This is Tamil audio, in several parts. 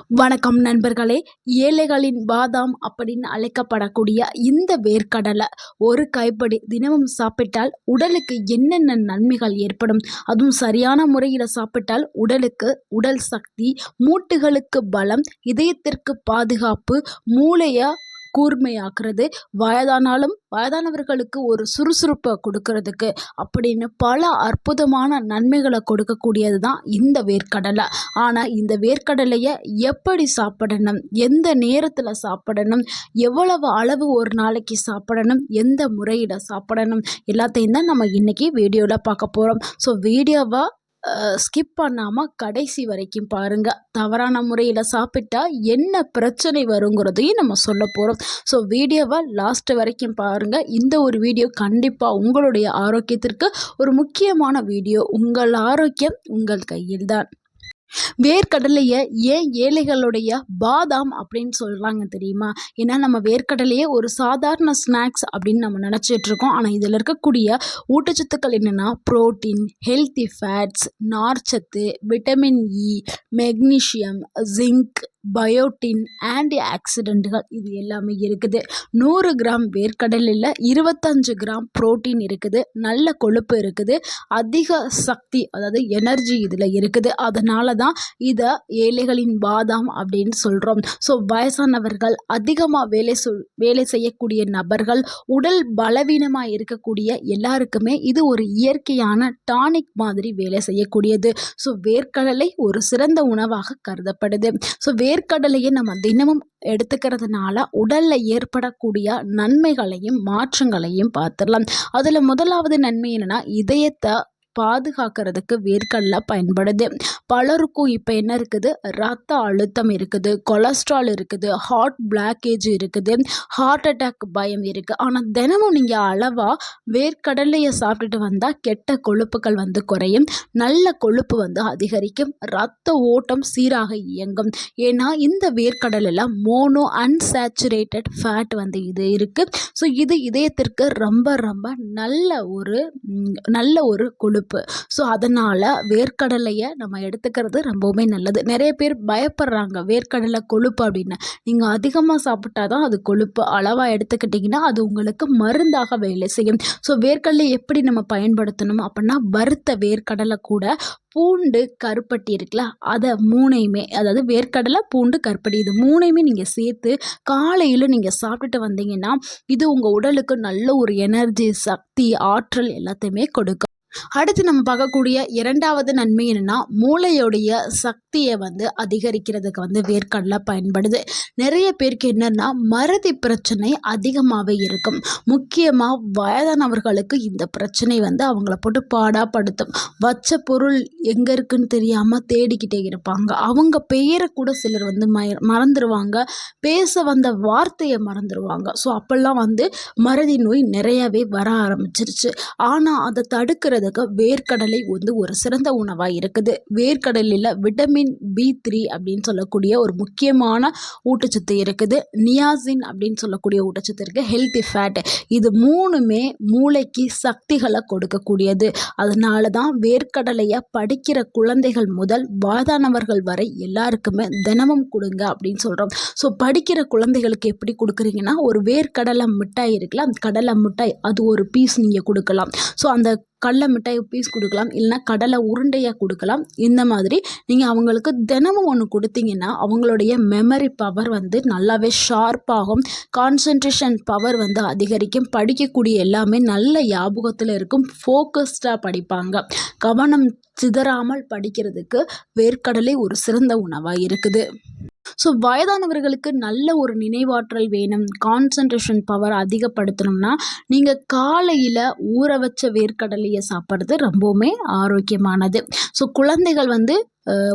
வணக்கம் நண்பர்களே. ஏழைகளின் பாதாம் அப்படின்னு அழைக்கப்படக்கூடிய இந்த வேர்க்கடலை ஒரு கைப்பிடி தினமும் சாப்பிட்டால் உடலுக்கு என்னென்ன நன்மைகள் ஏற்படும், அதுவும் சரியான முறையில் சாப்பிட்டால் உடலுக்கு உடல் சக்தி, மூட்டுகளுக்கு பலம், இதயத்திற்கு பாதுகாப்பு, மூளையை கூர்மையாக்குறது, வயதானவர்களுக்கு ஒரு சுறுசுறுப்பை கொடுக்கறதுக்கு அப்படின்னு பல அற்புதமான நன்மைகளை கொடுக்கக்கூடியது தான் இந்த வேர்க்கடலை. ஆனால் இந்த வேர்க்கடலையை எப்படி சாப்பிடணும், எந்த நேரத்தில் சாப்பிடணும், எவ்வளவு அளவு ஒரு நாளைக்கு சாப்பிடணும், எந்த முறையில் சாப்பிடணும், எல்லாத்தையும் தான் நம்ம இன்றைக்கி வீடியோவில் பார்க்க போகிறோம். ஸோ வீடியோவை ஸ்கிப் பண்ணாமல் கடைசி வரைக்கும் பாருங்கள். தவறான முறையில் சாப்பிட்டா என்ன பிரச்சனை வருங்கிறதையும் நம்ம சொல்ல போகிறோம். ஸோ வீடியோவை லாஸ்ட் வரைக்கும் பாருங்கள். இந்த ஒரு வீடியோ கண்டிப்பாக உங்களுடைய ஆரோக்கியத்திற்கு ஒரு முக்கியமான வீடியோ. உங்கள் ஆரோக்கியம் உங்கள் கையில் தான். வேர்க்கடலையை ஏன் ஏழைகளுடைய பாதாம் அப்படின்னு சொல்கிறாங்க தெரியுமா? ஏன்னா நம்ம வேர்க்கடலையே ஒரு சாதாரண ஸ்நாக்ஸ் அப்படின்னு நம்ம நினச்சிட்டு இருக்கோம். ஆனால் இதில் இருக்கக்கூடிய ஊட்டச்சத்துக்கள் என்னென்னா புரோட்டீன், ஹெல்த்தி ஃபேட்ஸ், நார்ச்சத்து, vitamin E, magnesium, zinc, biotin, anti ஆக்சிடென்ட்டுகள் இது எல்லாமே இருக்குது. 100 கிராம் வேர்க்கடலில் 25 கிராம் புரோட்டீன் இருக்குது, நல்ல கொழுப்பு இருக்குது, அதிக சக்தி அதாவது எனர்ஜி இதில் இருக்குது. அதனால தான் இதை ஏழைகளின் பாதாம் அப்படின்னு சொல்கிறோம். ஸோ வயசானவர்கள், அதிகமாக வேலை செய்யக்கூடிய நபர்கள், உடல் பலவீனமாக இருக்கக்கூடிய எல்லாருக்குமே இது ஒரு இயற்கையான டானிக் மாதிரி வேலை செய்யக்கூடியது. ஸோ வேர்க்கடலை ஒரு சிறந்த உணவாக கருதப்படுது. ஸோ வேர்க்கடலையை நம்ம தினமும் எடுத்துக்கிறதுனால உடலில் ஏற்படக்கூடிய நன்மைகளையும் மாற்றங்களையும் பார்த்துடலாம். அதில் முதலாவது நன்மை என்னென்னா, இதயத்தை பாதுகாக்கிறதுக்கு வேர்க்கடலை பயன்படுது. பலருக்கும் இப்போ என்ன இருக்குது, ரத்த அழுத்தம் இருக்குது, கொலஸ்ட்ரால் இருக்குது, ஹார்ட் பிளாக்கேஜ் இருக்குது, ஹார்ட் அட்டாக் பயம் இருக்குது. ஆனால் தினமும் நீங்கள் அளவாக வேர்க்கடலையை சாப்பிட்டுட்டு வந்தால் கெட்ட கொழுப்புகள் வந்து குறையும், நல்ல கொழுப்பு வந்து அதிகரிக்கும், ரத்த ஓட்டம் சீராக இயங்கும். ஏன்னா இந்த வேர்க்கடலில் மோனோ அன்சாச்சுரேட்டட் ஃபேட் வந்து இது இருக்குது. ஸோ இது இதயத்திற்கு ரொம்ப ரொம்ப நல்ல ஒரு கொழுப்பு. ஸோ அதனால் வேர்க்கடலையை நம்ம எடுத்துக்கிறது ரொம்பவுமே நல்லது. நிறைய பேர் பயப்படுறாங்க வேர்க்கடலை கொழுப்பு அப்படின்னு. நீங்கள் அதிகமாக சாப்பிட்டா தான் அது கொழுப்பு, அளவாக எடுத்துக்கிட்டிங்கன்னா அது உங்களுக்கு மருந்தாக வேலை செய்யும். ஸோ வேர்க்கடலை எப்படி நம்ம பயன்படுத்தணும் அப்படின்னா, வறுத்த வேர்க்கடலை கூட பூண்டு, கருப்பட்டி இருக்குல்ல, அதை மூணையுமே, அதாவது வேர்க்கடலை, பூண்டு, கருப்பட்டி இது மூணையுமே நீங்கள் சேர்த்து காலையில் நீங்கள் சாப்பிட்டுட்டு வந்தீங்கன்னா இது உங்கள் உடலுக்கு நல்ல ஒரு எனர்ஜி, சக்தி, ஆற்றல் எல்லாத்தையுமே கொடுக்கும். அடுத்து நம்ம பார்க்கக்கூடிய இரண்டாவது நன்மை என்னென்னா, மூளையோடைய சக்தியை வந்து அதிகரிக்கிறதுக்கு வந்து வேர்க்கடலை பயன்படுது. நிறைய பேருக்கு என்னென்னா மறதி பிரச்சனை அதிகமாகவே இருக்கும். முக்கியமாக வயதானவர்களுக்கு இந்த பிரச்சனை வந்து அவங்கள போட்டு பாடாப்படுத்தும். வச்ச பொருள் எங்கே இருக்குன்னு தெரியாமல் தேடிக்கிட்டே இருப்பாங்க. அவங்க பெயரை கூட சிலர் வந்து மறந்துடுவாங்க, பேச வந்த வார்த்தையை மறந்துடுவாங்க. ஸோ அப்போல்லாம் வந்து மறதி நோய் நிறையாவே வர ஆரம்பிச்சிருச்சு. ஆனால் அதை தடுக்கிற வேர்க்கடலை வந்து ஒரு சிறந்த உணவாக இருக்குது. வேர்க்கடலில் விட்டமின் B3 அப்படின்னு சொல்லக்கூடிய ஒரு முக்கியமான ஊட்டச்சத்து இருக்குது, நியாசின் அப்படின்னு சொல்லக்கூடிய ஊட்டச்சத்து இருக்குது, ஹெல்த்தி ஃபேட். இது மூணுமே மூளைக்கு சக்திகளை கொடுக்கக்கூடியது. அதனால தான் வேர்க்கடலையை படிக்கிற குழந்தைகள் முதல் வயதானவர்கள் வரை எல்லாருக்குமே தினமும் கொடுங்க அப்படின்னு சொல்கிறோம். ஸோ படிக்கிற குழந்தைகளுக்கு எப்படி கொடுக்குறீங்கன்னா, ஒரு வேர்க்கடலை மிட்டாய் இருக்குல்ல, அந்த கடலை மிட்டாய் அது ஒரு பீஸ் நீங்கள் கொடுக்கலாம். ஸோ அந்த கடலை மிட்டாய் பீஸ் கொடுக்கலாம், இல்லைனா கடலை உருண்டையாக கொடுக்கலாம். இந்த மாதிரி நீங்கள் அவங்களுக்கு தினமும் ஒன்று கொடுத்தீங்கன்னா அவங்களுடைய மெமரி பவர் வந்து நல்லாவே ஷார்ப்பாகும், கான்சன்ட்ரேஷன் பவர் வந்து அதிகரிக்கும், படிக்கக்கூடிய எல்லாமே நல்ல ஞாபகத்தில் இருக்கும், ஃபோக்கஸ்டாக படிப்பாங்க. கவனம் சிதறாமல் படிக்கிறதுக்கு வேர்க்கடலை ஒரு சிறந்த உணவாக இருக்குது. ஸோ வயதானவர்களுக்கு நல்ல ஒரு நினைவாற்றல் வேணும், கான்சன்ட்ரேஷன் பவர் அதிகப்படுத்தணும்னா நீங்கள் காலையில் ஊற வச்ச வேர்க்கடலையை சாப்பிட்றது ரொம்பவுமே ஆரோக்கியமானது. ஸோ குழந்தைகள் வந்து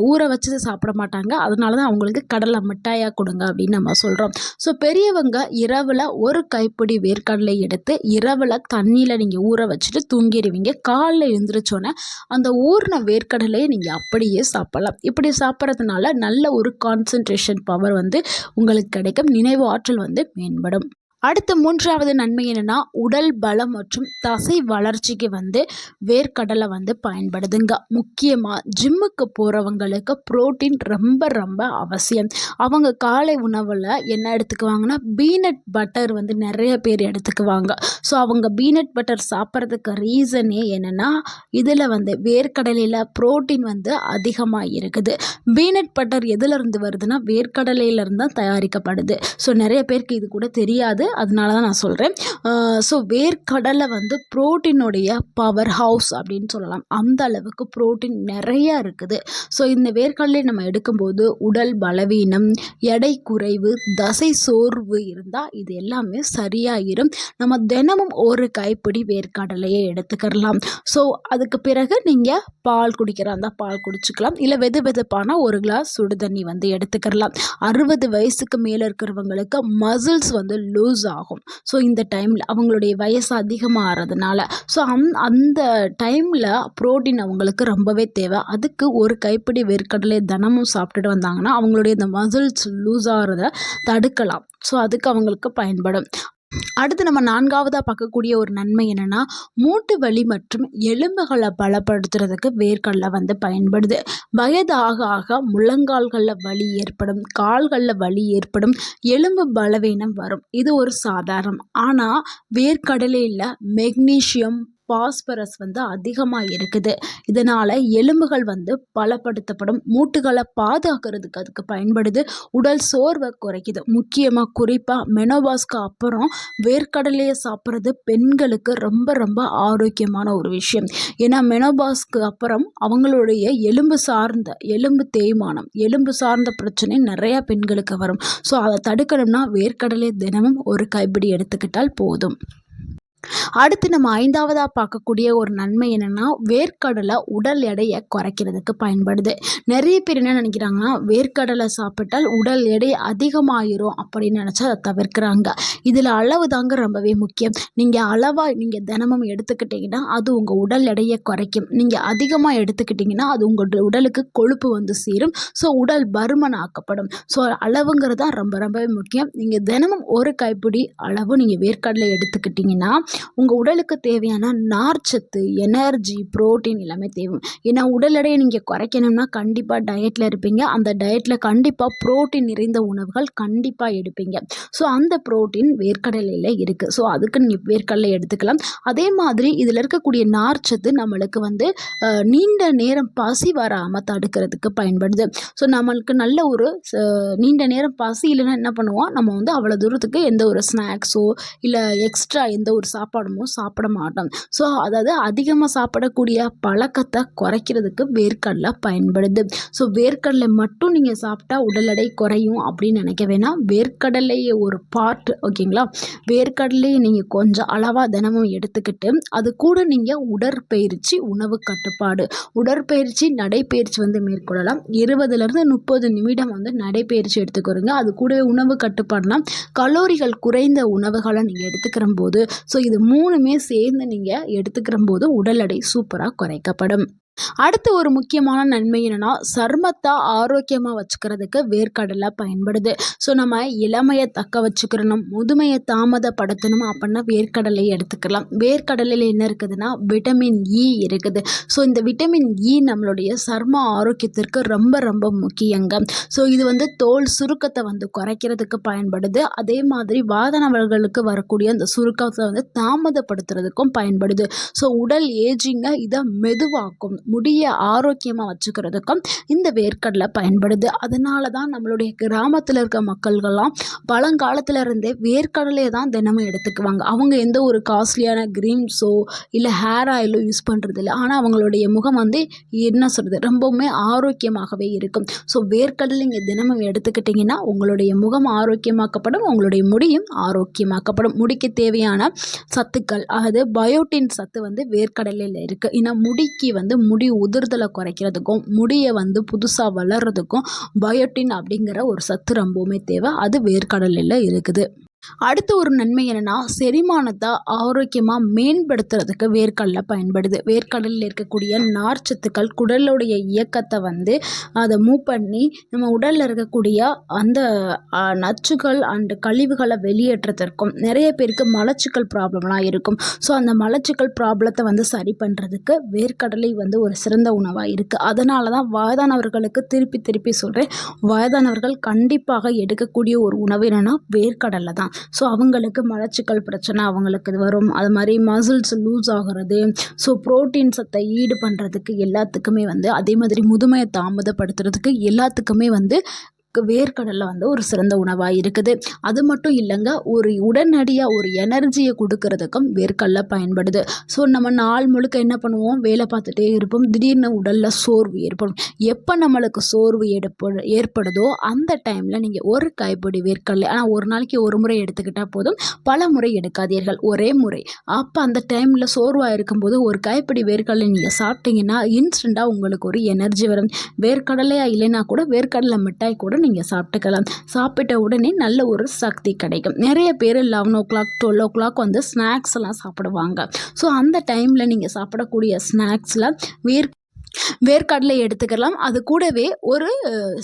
ஊற வச்சு சாப்பிட மாட்டாங்க, அதனால தான் அவங்களுக்கு கடலை மிட்டாயாக கொடுங்க அப்படின்னு நம்ம சொல்கிறோம். ஸோ பெரியவங்க இரவில் ஒரு கைப்பிடி வேர்க்கடலை எடுத்து இரவில் தண்ணியில் நீங்கள் ஊற வச்சுட்டு தூங்கிடுவீங்க. காலையில் எழுந்திரிச்சோன்னே அந்த ஊறின வேர்க்கடலையை நீங்கள் அப்படியே சாப்பிடலாம். இப்படி சாப்பிட்றதுனால நல்ல ஒரு கான்சன்ட்ரேஷன் பவர் வந்து உங்களுக்கு கிடைக்கும், நினைவு ஆற்றல் வந்து மேம்படும். அடுத்த 3வது நன்மை என்னன்னா, உடல் பலம் மற்றும் தசை வளர்ச்சிக்கு வேர்க்கடலை பயன்படுதுங்க. முக்கியமா ஜிம்முக்கு போறவங்களுக்கு புரோட்டீன் ரொம்ப ரொம்ப அவசியம். அவங்க காலை உணவுல என்ன எடுத்துக்குவாங்கன்னா, பீனட் பட்டர் நெறைய பேர் எடுத்துக்குவாங்க. ஸோ அவங்க பீனட் பட்டர் சாப்பிட்றதுக்கு ரீசனே என்னன்னா, இதில் வேர்க்கடலையில் புரோட்டீன் அதிகமா இருக்குது. பீனட் பட்டர் எதிலிருந்து வருதுன்னா, வேர்க்கடலையிலிருந்து தான் தயாரிக்கப்படுது. ஸோ நிறைய பேருக்கு இது கூட தெரியாது. அதனால தான் நான் சொல்கிறேன். ஸோ வேர்க்கடலை புரோட்டீனுடைய பவர் ஹவுஸ் அப்படின்னு சொல்லலாம். அந்த அளவுக்கு புரோட்டீன் நிறையா இருக்குது. ஸோ இந்த வேர்க்கடலை நம்ம எடுக்கும்போது உடல் பலவீனம், எடை குறைவு, தசை சோர்வு இருந்தால் இது எல்லாமே சரியாயிரும். நம்ம தினமும் ஒரு கைப்பிடி வேர்க்கடலையை எடுத்துக்கலாம். ஸோ அதுக்கு பிறகு நீங்கள் பால் குடிக்கிறா இருந்தால் பால் குடிச்சுக்கலாம். இல்லை வெது வெதுப்பான ஒரு கிளாஸ் சுடு தண்ணி எடுத்துக்கலாம். 60 வயசுக்கு மேலே இருக்கிறவங்களுக்கு மசில்ஸ் லூஸ் ஆகும். ஸோ இந்த டைமில் அவங்களுடைய வயசு அதிகமாகிறதுனால ஸோ அந்த டைமில் புரோட்டீன் அவங்களுக்கு ரொம்பவே தேவை. அதுக்கு ஒரு கைப்பிடி வேர்க்கடலை தினமும் சாப்பிட்டுட்டு வந்தாங்கன்னா அவங்களுடைய இந்த மசில்ஸ் லூஸ் ஆகிறத தடுக்கலாம். ஸோ அதுக்கு அவங்களுக்கு பயன்படும். அடுத்து நம்ம 4வதாக பார்க்கக்கூடிய ஒரு நன்மை என்னென்னா, மூட்டு வலி மற்றும் எலும்புகளை பலப்படுத்துறதுக்கு வேர்க்கடலை பயன்படுது. வயது ஆக ஆக முழங்கால்களில் வலி ஏற்படும், கால்களில் வலி ஏற்படும், எலும்பு பலவீனம் வரும். இது ஒரு சாதாரணம். ஆனால் வேர்க்கடலையில் மெக்னீஷியம், பாஸ்பரஸ் அதிகமாக இருக்குது. இதனால் எலும்புகள் பலப்படுத்தப்படும், மூட்டுகளை பாதுகாக்கிறதுக்கு அதுக்கு பயன்படுது, உடல் சோர்வை குறைக்குது. முக்கியமாக குறிப்பாக மெனோபாஸ்க்கு அப்புறம் வேர்க்கடலையை சாப்பிட்றது பெண்களுக்கு ரொம்ப ரொம்ப ஆரோக்கியமான ஒரு விஷயம். ஏன்னா மெனோபாஸ்க்கு அப்புறம் அவங்களுடைய எலும்பு தேய்மானம், எலும்பு சார்ந்த பிரச்சனை நிறையா பெண்களுக்கு வரும். ஸோ அதை தடுக்கணும்னா வேர்க்கடலை தினமும் ஒரு கைப்பிடி எடுத்துக்கிட்டால் போதும். அடுத்து நம்ம 5வதாக பார்க்கக்கூடிய ஒரு நன்மை என்னென்னா, வேர்க்கடலை உடல் எடையை குறைக்கிறதுக்கு பயன்படுது. நிறைய பேர் என்ன நினைக்கிறாங்கன்னா, வேர்க்கடலை சாப்பிட்டால் உடல் எடை அதிகமாயிரும் அப்படின்னு நினச்சா அதை தவிர்க்கிறாங்க. இதில் அளவு தாங்க ரொம்பவே முக்கியம். நீங்கள் தினமும் எடுத்துக்கிட்டிங்கன்னா அது உங்கள் உடல் எடையை குறைக்கும். நீங்கள் அதிகமாக எடுத்துக்கிட்டிங்கன்னா அது உங்கள் உடலுக்கு கொழுப்பு சேரும். ஸோ உடல் பருமன் ஆக்கப்படும். ஸோ அளவுங்கிறது தான் ரொம்ப ரொம்பவே முக்கியம். நீங்கள் தினமும் ஒரு கைப்பிடி அளவு நீங்கள் வேர்க்கடலை எடுத்துக்கிட்டிங்கன்னா உங்கள் உடலுக்கு தேவையான நார்ச்சத்து, எனர்ஜி, புரோட்டீன் எல்லாமே தேவை. ஏன்னா உடல் எடையை நீங்கள் குறைக்கணும்னா கண்டிப்பாக டயட்டில் இருப்பீங்க. அந்த டயட்டில் கண்டிப்பாக புரோட்டீன் நிறைந்த உணவுகள் கண்டிப்பாக எடுப்பீங்க. ஸோ அந்த புரோட்டீன் வேர்க்கடலையில் இருக்குது. ஸோ அதுக்கு நீங்கள் வேர்க்கடலை எடுத்துக்கலாம். அதே மாதிரி இதில் இருக்கக்கூடிய நார்ச்சத்து நம்மளுக்கு நீண்ட நேரம் பசி வராமல் தடுக்கிறதுக்கு பயன்படுது. ஸோ நம்மளுக்கு நல்ல ஒரு நீண்ட நேரம் பசி இல்லைன்னா என்ன பண்ணுவோம், நம்ம அவ்வளோ தூரத்துக்கு எந்த ஒரு ஸ்நாக்ஸோ இல்லை எக்ஸ்ட்ரா எந்த ஒரு சாப்பாடுமோ சாப்பிட மாட்டோம். ஸோ அதாவது அதிகமாக சாப்பிடக்கூடிய பழக்கத்தை குறைக்கிறதுக்கு வேர்க்கடலை பயன்படுது. ஸோ வேர்க்கடலை மட்டும் நீங்கள் சாப்பிட்டா உடல் எடை குறையும் அப்படின்னு நினைக்க வேணாம். வேர்க்கடலையை ஒரு பார்ட், ஓகேங்களா, வேர்க்கடலையை நீங்கள் கொஞ்சம் அளவாக தினமும் எடுத்துக்கிட்டு அது கூட நீங்கள் உடற்பயிற்சி, உணவு கட்டுப்பாடு, உடற்பயிற்சி, நடைப்பயிற்சி மேற்கொள்ளலாம். 20லேருந்து 30 நிமிடம் நடைப்பயிற்சி எடுத்துக்கிறோங்க. அது கூடவே உணவு கட்டுப்பாடுனா கலோரிகள் குறைந்த உணவுகளை நீங்கள் எடுத்துக்கிற போது, ஸோ இது 3மே சேர்ந்து நீங்கள் எடுத்துக்கிற போது உடல் எடை சூப்பராக குறைக்கப்படும். அடுத்து ஒரு முக்கியமான நன்மை என்னென்னா, சருமத்தை ஆரோக்கியமாக வச்சுக்கிறதுக்கு வேர்க்கடலை பயன்படுது. ஸோ நம்ம இளமையை தக்க வச்சுக்கிறணும், முதுமையை தாமதப்படுத்தணும் அப்படின்னா வேர்க்கடலையை எடுத்துக்கலாம். வேர்க்கடலையில் என்ன இருக்குதுன்னா விட்டமின் இ இருக்குது. ஸோ இந்த விட்டமின் இ நம்மளுடைய சரும ஆரோக்கியத்திற்கு ரொம்ப ரொம்ப முக்கியங்க. ஸோ இது தோல் சுருக்கத்தை குறைக்கிறதுக்கு பயன்படுது. அதே மாதிரி வாதனவர்களுக்கு வரக்கூடிய அந்த சுருக்கத்தை தாமதப்படுத்துறதுக்கும் பயன்படுது. ஸோ உடல் ஏஜிங்கை இதை மெதுவாக்கும், முடியை ஆரோக்கியமாக வச்சுக்கிறதுக்கும் இந்த வேர்க்கடலை பயன்படுது. அதனால தான் நம்மளுடைய கிராமத்தில் இருக்க மக்கள்கள்லாம் பழங்காலத்தில் இருந்தே வேர்க்கடலையை தான் தினமும் எடுத்துக்குவாங்க. அவங்க எந்த ஒரு காஸ்ட்லியான க்ரீம்ஸோ இல்லை ஹேர் ஆயிலோ யூஸ் பண்ணுறது இல்லை. ஆனால் அவங்களுடைய முகம் என்ன சொல்கிறது, ரொம்பவுமே ஆரோக்கியமாகவே இருக்கும். ஸோ வேர்க்கடலை நீங்கள் தினமும் எடுத்துக்கிட்டிங்கன்னா உங்களுடைய முகம் ஆரோக்கியமாக்கப்படும், உங்களுடைய முடியும் ஆரோக்கியமாக்கப்படும். முடிக்கு தேவையான சத்துக்கள், அதாவது பயோட்டின் சத்து வேர்க்கடலையில் இருக்குது. ஏன்னா முடிக்கு முடி உதிர்தலை குறைக்கிறதுக்கும் முடியை புதுசாக வளர்கிறதுக்கும் பயோட்டின் அப்படிங்கிற ஒரு சத்து ரொம்பவுமே தேவை. அது வேர்க்கடலையில் இருக்குது. அடுத்த ஒரு நன்மை என்னன்னா, செரிமானத்தை ஆரோக்கியமாக மேம்படுத்துறதுக்கு வேர்க்கடலை பயன்படுது. வேர்க்கடலில் இருக்கக்கூடிய நார்ச்சத்துக்கள் குடலுடைய இயக்கத்தை வந்து அதை மூவ் பண்ணி நம்ம உடலில் இருக்கக்கூடிய அந்த நச்சுகள் அண்ட் கழிவுகளை வெளியேற்றத்திற்கும், நிறைய பேருக்கு மலச்சிக்கல் ப்ராப்ளம்லாம் இருக்கும். ஸோ அந்த மலச்சிக்கல் ப்ராப்ளத்தை வந்து சரி பண்ணுறதுக்கு வேர்க்கடலை வந்து ஒரு சிறந்த உணவாக இருக்குது. அதனால தான் வயதானவர்களுக்கு திருப்பி திருப்பி சொல்கிறேன், வயதானவர்கள் கண்டிப்பாக எடுக்கக்கூடிய ஒரு உணவு என்னென்னா வேர்க்கடலை தான். ஸோ அவங்களுக்கு மலச்சிக்கல் பிரச்சனை அவங்களுக்கு இது வரும். அது மாதிரி மசில்ஸ் லூஸ் ஆகிறது, ஸோ புரோட்டீன் சத்தை ஈடு பண்ணுறதுக்கு எல்லாத்துக்குமே வந்து, அதே மாதிரி முதுமையை தாமதப்படுத்துறதுக்கு எல்லாத்துக்குமே வந்து வேர்க்கடலை வந்து ஒரு சிறந்த உணவாக இருக்குது. அது மட்டும் இல்லைங்க, ஒரு உடனடியாக ஒரு எனர்ஜியை கொடுக்கறதுக்கும் வேர்க்கடலை பயன்படுது. ஸோ நம்ம நாள் முழுக்க என்ன பண்ணுவோம், வேலை பார்த்துட்டே இருப்போம், திடீர்னு உடலில் சோர்வு ஏற்படும். எப்போ நம்மளுக்கு சோர்வு ஏற்படுதோ அந்த டைமில் நீங்கள் ஒரு கைப்பிடி வேர்க்கடலை, ஆனால் ஒரு நாளைக்கு ஒரு முறை எடுத்துக்கிட்டால் போதும், பல முறை எடுக்காதீர்கள், ஒரே முறை. அப்போ அந்த டைமில் சோர்வாக இருக்கும்போது ஒரு கைப்பிடி வேர்க்கடலை நீங்கள் சாப்பிட்டீங்கன்னா இன்ஸ்டண்ட்டாக உங்களுக்கு ஒரு எனர்ஜி வரும். வேர்க்கடலையாக இல்லைன்னா கூட வேர்க்கடலை மிட்டாய் கூட நீங்கள் சாப்பிட்டுக்கலாம். சாப்பிட்ட உடனே நல்ல ஒரு சக்தி கிடைக்கும். நிறைய பேர் 11 o'clock 12 o'clock வந்து ஸ்நாக்ஸ் எல்லாம் சாப்பிடுவாங்க. ஸோ அந்த டைமில் நீங்கள் சாப்பிடக்கூடிய ஸ்நாக்ஸில் வேர்க்கடலை எடுத்துக்கலாம். அது கூடவே ஒரு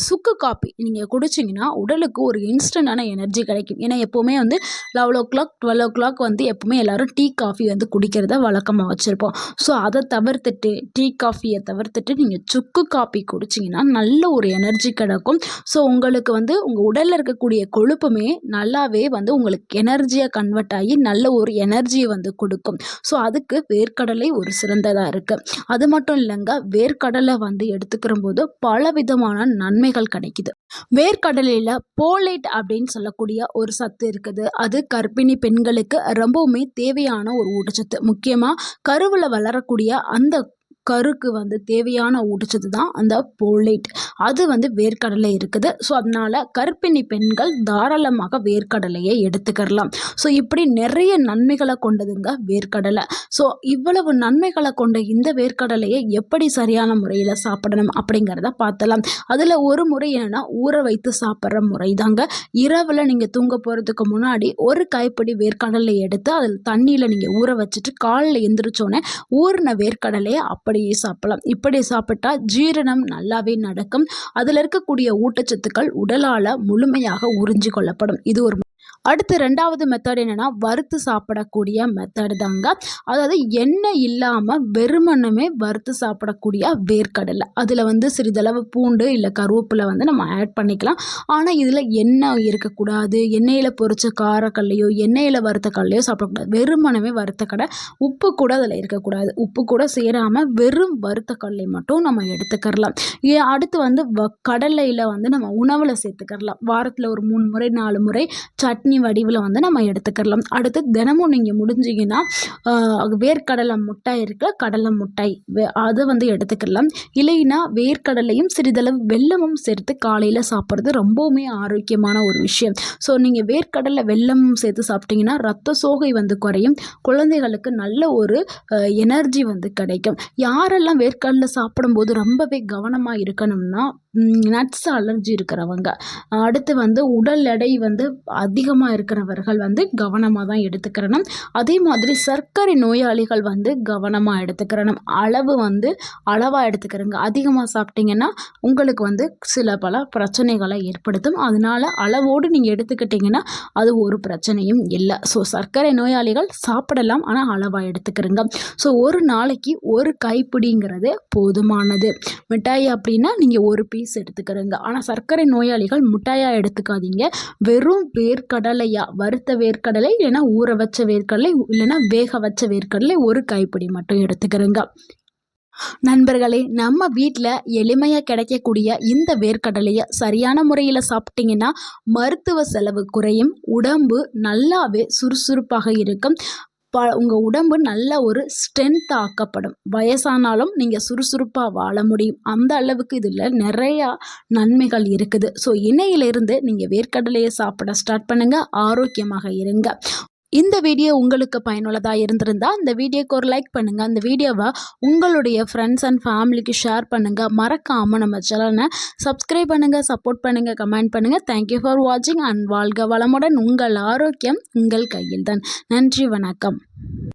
சுக்கு காப்பி நீங்கள் குடிச்சிங்கன்னா உடலுக்கு ஒரு இன்ஸ்டண்ட்டான எனர்ஜி கிடைக்கும். ஏன்னா எப்போவுமே வந்து 11 o'clock 12 o'clock வந்து எப்போவுமே எல்லோரும் டீ காஃபி வந்து குடிக்கிறத வழக்கமாக வச்சுருப்போம். ஸோ அதை தவிர்த்துட்டு, டீ காஃபியை தவிர்த்துட்டு நீங்கள் சுக்கு காப்பி குடிச்சிங்கன்னா நல்ல ஒரு எனர்ஜி கிடைக்கும். ஸோ உங்களுக்கு வந்து உங்கள் உடலில் இருக்கக்கூடிய கொழுப்புமே நல்லாவே வந்து உங்களுக்கு எனர்ஜியாக கன்வெர்ட் ஆகி நல்ல ஒரு எனர்ஜியை வந்து கொடுக்கும். ஸோ அதுக்கு வேர்க்கடலை ஒரு சிறந்ததாக இருக்குது. அது மட்டும் இல்லைங்க, வேர்க்கடலை வந்து எடுத்துக்கிற போது பலவிதமான நன்மைகள் கிடைக்குது. வேர்க்கடலையில் போலேட் அப்படின்னு சொல்லக்கூடிய ஒரு சத்து இருக்குது. அது கர்ப்பிணி பெண்களுக்கு ரொம்பவுமே தேவையான ஒரு ஊட்டச்சத்து. முக்கியமாக கருவில் வளரக்கூடிய அந்த கருக்கு வந்து தேவையான ஊட்டச்சத்து தான் அந்த போலேட். அது வந்து வேர்க்கடலை இருக்குது. ஸோ அதனால் கர்ப்பிணி பெண்கள் தாராளமாக வேர்க்கடலையை எடுத்துக்கலாம். ஸோ இப்படி நிறைய நன்மைகளை கொண்டதுங்க வேர்க்கடலை. ஸோ இவ்வளவு நன்மைகளை கொண்ட இந்த வேர்க்கடலையை எப்படி சரியான முறையில் சாப்பிடணும் அப்படிங்கிறத பார்த்தலாம். அதில் ஒரு முறை என்னென்னா, ஊற வைத்து சாப்பிட்ற முறை தாங்க. இரவில் நீங்கள் தூங்க போகிறதுக்கு முன்னாடி ஒரு கைப்பிடி வேர்க்கடலை எடுத்து அதில் தண்ணியில் நீங்கள் ஊற வச்சுட்டு காலையில் எந்திரிச்சோன்னே ஊறின வேர்க்கடலையை அப்படியே சாப்பிடலாம். இப்படி சாப்பிட்டா ஜீரணம் நல்லாவே நடக்கும். அதில் இருக்கக்கூடிய ஊட்டச்சத்துக்கள் உடலால் முழுமையாக உறிஞ்சி கொள்ளப்படும். இது ஒரு அடுத்து 2வது மெத்தட் என்னென்னா, வறுத்து சாப்பிடக்கூடிய மெத்தட் தாங்க. அதாவது எண்ணெய் இல்லாமல் வெறுமனமே வறுத்து சாப்பிடக்கூடிய வேர்க்கடலை. அதில் வந்து சிறிதளவு பூண்டு இல்லை கருவேப்பிலை வந்து நம்ம ஆட் பண்ணிக்கலாம். ஆனால் இதில் எண்ணெய் இருக்கக்கூடாது. எண்ணெயில் பொரிச்ச காரக்கல்லையோ எண்ணெயில் வறுத்த கடலையோ சாப்பிடக்கூடாது. வெறுமனமே வறுத்த கடலை, உப்பு கூட அதில் இருக்கக்கூடாது. உப்பு கூட சேராமல் வெறும் வறுத்த கடலை மட்டும் நம்ம எடுத்துக்கலாம். அடுத்து வந்து கடலையில் வந்து நம்ம உணவில் சேர்த்துக்கலாம். வாரத்தில் ஒரு 3 முறை 4 முறை சட்னி வடிவில் வந்து நம்ம எடுத்துக்கலாம். அடுத்து தினமும் நீங்கள் முடிஞ்சிங்கன்னா வேர்க்கடலை முட்டாய் இருக்குது, கடலை முட்டாய், அதை வந்து எடுத்துக்கலாம். இல்லைன்னா வேர்க்கடலையும் சிறிதளவு வெல்லமும் சேர்த்து காலையில் சாப்பிட்றது ரொம்பவுமே ஆரோக்கியமான ஒரு விஷயம். ஸோ நீங்கள் வேர்க்கடலை வெல்லமும் சேர்த்து சாப்பிட்டீங்கன்னா ரத்த சோகை வந்து குறையும். குழந்தைகளுக்கு நல்ல ஒரு எனர்ஜி வந்து கிடைக்கும். யாரெல்லாம் வேர்க்கடலை சாப்பிடும்போது ரொம்பவே கவனமாக இருக்கணும்னா, நட்ஸ் அலர்ஜி இருக்கிறவங்க, அடுத்து வந்து உடல் எடை வந்து அதிகமாக இருக்கிறவர்கள் வந்து கவனமாக தான் எடுத்துக்கிறணும். அதே மாதிரி சர்க்கரை நோயாளிகள் வந்து கவனமாக எடுத்துக்கிறணும். அளவு வந்து அளவாக எடுத்துக்கிறங்க. அதிகமாக சாப்பிட்டீங்கன்னா உங்களுக்கு வந்து சில பல பிரச்சனைகளை ஏற்படுத்தும். அதனால் அளவோடு நீங்கள் எடுத்துக்கிட்டிங்கன்னா அது ஒரு பிரச்சனையும் இல்லை. ஸோ சர்க்கரை நோயாளிகள் சாப்பிடலாம், ஆனால் அளவாக எடுத்துக்கிறங்க. ஸோ ஒரு நாளைக்கு ஒரு கைப்பிடிங்கிறது போதுமானது. மிட்டாய் அப்படின்னா நீங்கள் ஒரு பீஸ் எடுத்துக்கிறங்க. ஆனால் சர்க்கரை நோயாளிகள் மிட்டாயாக எடுத்துக்காதீங்க. வெறும் வேர்க்கடலையா, வறுத்த வேர்க்கடலை இல்லைன்னா ஊற வச்ச வேர்க்கடலை இல்லைன்னா வேக வச்ச வேர்க்கடலை ஒரு கைப்பிடி மட்டும் எடுத்துக்கிறங்க. நண்பர்களே, நம்ம வீட்டில் எளிமையாக கிடைக்கக்கூடிய இந்த வேர்க்கடலையை சரியான முறையில் சாப்பிட்டீங்கன்னா மருத்துவ செலவு குறையும். உடம்பு நல்லாவே சுறுசுறுப்பாக இருக்கும். உங்கள் உடம்பு நல்ல ஒரு ஸ்ட்ரென்த் ஆக்கப்படும். வயசானாலும் நீங்கள் சுறுசுறுப்பாக வாழ முடியும். அந்த அளவுக்கு இதில் நிறையா நன்மைகள் இருக்குது. ஸோ இன்னையிலிருந்து நீங்கள் வேர்க்கடலையை சாப்பிட ஸ்டார்ட் பண்ணுங்கள். ஆரோக்கியமாக இருங்க. இந்த வீடியோ உங்களுக்கு பயனுள்ளதாக இருந்திருந்தால் இந்த வீடியோக்கு ஒரு லைக் பண்ணுங்கள். அந்த வீடியோவை உங்களுடைய ஃப்ரெண்ட்ஸ் அண்ட் ஃபேமிலிக்கு ஷேர் பண்ணுங்கள். மறக்காமல் நம்ம சேனலை சப்ஸ்கிரைப் பண்ணுங்கள், சப்போர்ட் பண்ணுங்கள், கமெண்ட் பண்ணுங்கள். தேங்க்யூ ஃபார் வாட்சிங் அண்ட் வாழ்க வளமுடன். உங்கள் ஆரோக்கியம் உங்கள் கையில் தான். நன்றி, வணக்கம்.